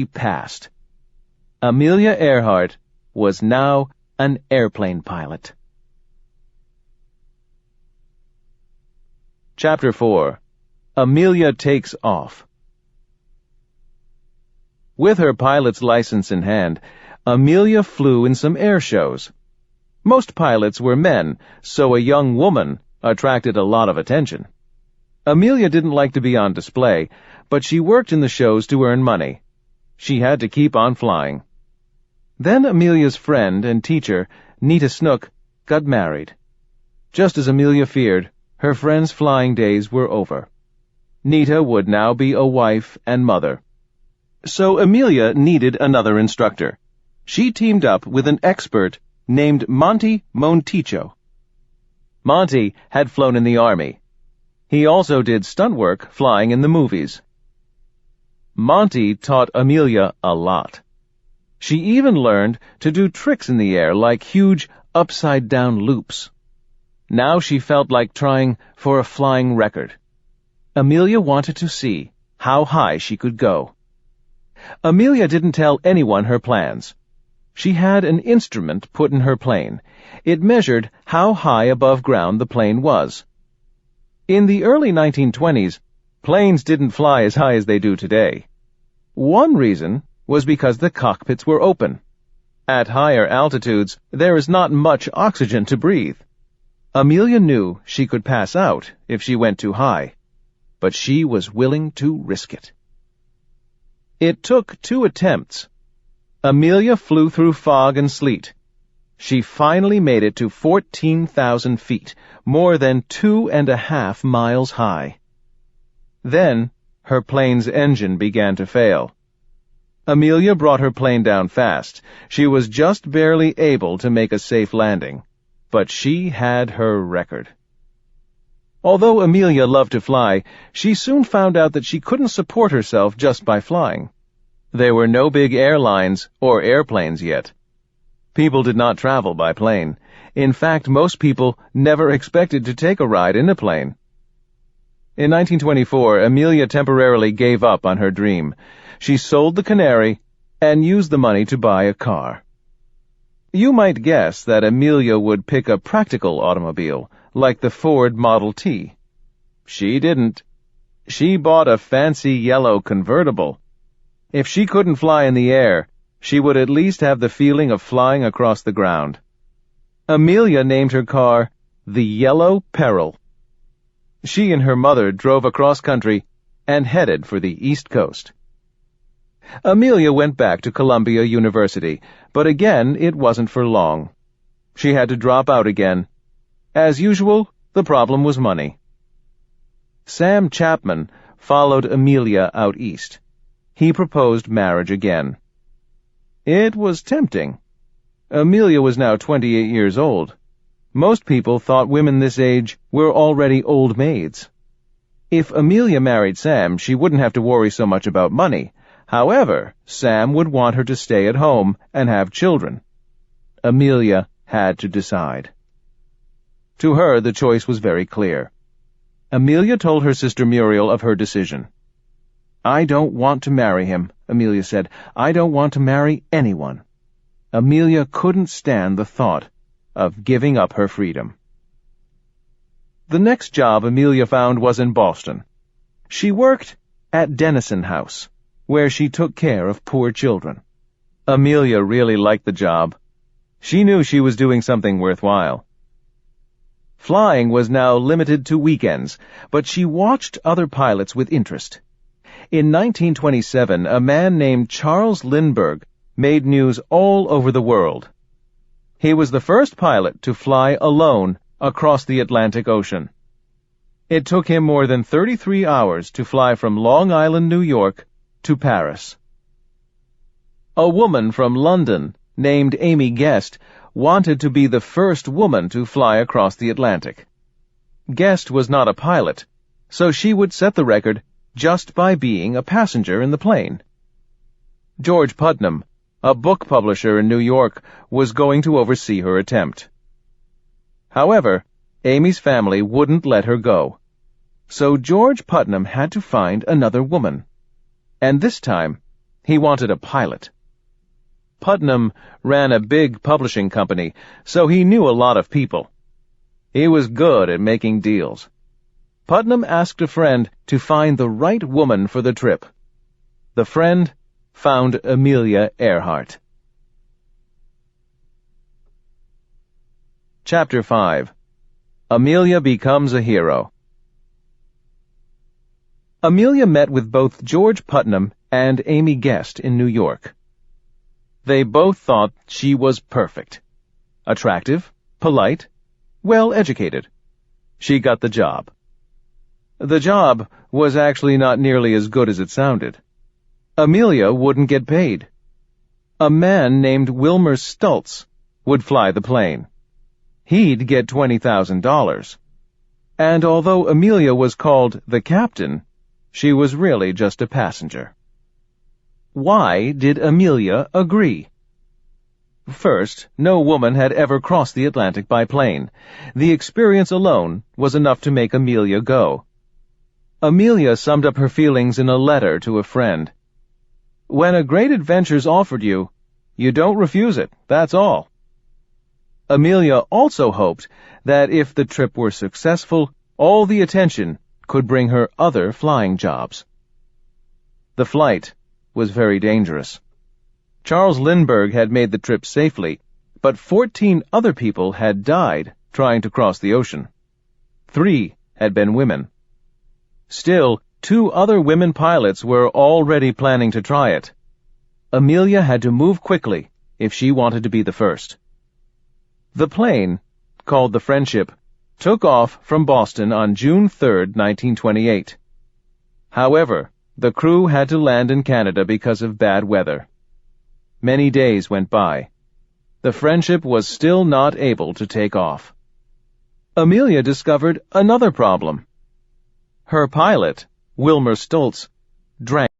passed. Amelia Earhart was now an airplane pilot. Chapter 4. Amelia Takes Off. With her pilot's license in hand, Amelia flew in some air shows. Most pilots were men, so a young woman attracted a lot of attention. Amelia didn't like to be on display, but she worked in the shows to earn money. She had to keep on flying. Then Amelia's friend and teacher, Nita Snook, got married. Just as Amelia feared, her friend's flying days were over. Nita would now be a wife and mother. So Amelia needed another instructor. She teamed up with an expert named Monty Monticho. Monty had flown in the Army. He also did stunt work flying in the movies. Monty taught Amelia a lot. She even learned to do tricks in the air like huge upside-down loops. Now she felt like trying for a flying record. Amelia wanted to see how high she could go. Amelia didn't tell anyone her plans. She had an instrument put in her plane. It measured how high above ground the plane was. In the early 1920s, planes didn't fly as high as they do today. One reason was because the cockpits were open. At higher altitudes, there is not much oxygen to breathe. Amelia knew she could pass out if she went too high, but she was willing to risk it. It took 2 attempts. Amelia flew through fog and sleet. She finally made it to 14,000 feet, more than 2.5 miles high. Then, her plane's engine began to fail. Amelia brought her plane down fast. She was just barely able to make a safe landing, but she had her record. Although Amelia loved to fly, she soon found out that she couldn't support herself just by flying. There were no big airlines or airplanes yet. People did not travel by plane. In fact, most people never expected to take a ride in a plane. In 1924, Amelia temporarily gave up on her dream. She sold the Canary and used the money to buy a car. You might guess that Amelia would pick a practical automobile, like the Ford Model T. She didn't. She bought a fancy yellow convertible. If she couldn't fly in the air, she would at least have the feeling of flying across the ground. Amelia named her car the Yellow Peril. She and her mother drove across country and headed for the East Coast. Amelia went back to Columbia University, but again it wasn't for long. She had to drop out again. As usual, the problem was money. Sam Chapman followed Amelia out east. He proposed marriage again. It was tempting. Amelia was now 28 years old. Most people thought women this age were already old maids. If Amelia married Sam, she wouldn't have to worry so much about money. However, Sam would want her to stay at home and have children. Amelia had to decide. To her, the choice was very clear. Amelia told her sister Muriel of her decision. "I don't want to marry him," Amelia said. "I don't want to marry anyone." Amelia couldn't stand the thought of giving up her freedom. The next job Amelia found was in Boston. She worked at Dennison House, where she took care of poor children. Amelia really liked the job. She knew she was doing something worthwhile. Flying was now limited to weekends, but she watched other pilots with interest. In 1927, a man named Charles Lindbergh made news all over the world. He was the first pilot to fly alone across the Atlantic Ocean. It took him more than 33 hours to fly from Long Island, New York, to Paris. A woman from London, named Amy Guest, wanted to be the first woman to fly across the Atlantic. Guest was not a pilot, so she would set the record just by being a passenger in the plane. George Putnam, a book publisher in New York, was going to oversee her attempt. However, Amy's family wouldn't let her go, so George Putnam had to find another woman. And this time, He wanted a pilot. Putnam ran a big publishing company, so he knew a lot of people. He was good at making deals. Putnam asked a friend to find the right woman for the trip. The friend found Amelia Earhart. Chapter 5. Amelia becomes a hero. Amelia met with both George Putnam and Amy Guest in New York. They both thought she was perfect. Attractive, polite, well-educated. She got the job. The job was actually not nearly as good as it sounded. Amelia wouldn't get paid. A man named Wilmer Stultz would fly the plane. He'd get $20,000. And although Amelia was called the captain, she was really just a passenger. Why did Amelia agree? First, no woman had ever crossed the Atlantic by plane. The experience alone was enough to make Amelia go. Amelia summed up her feelings in a letter to a friend. When a great adventure's offered you, you don't refuse it, that's all. Amelia also hoped that if the trip were successful, all the attention could bring her other flying jobs. The flight was very dangerous. Charles Lindbergh had made the trip safely, but 14 other people had died trying to cross the ocean. 3 had been women. Still, 2 other women pilots were already planning to try it. Amelia had to move quickly if she wanted to be the first. The plane, called the Friendship, took off from Boston on June 3, 1928. However, the crew had to land in Canada because of bad weather. Many days went by. The Friendship was still not able to take off. Amelia discovered another problem. Her pilot, Wilmer Stultz, drank.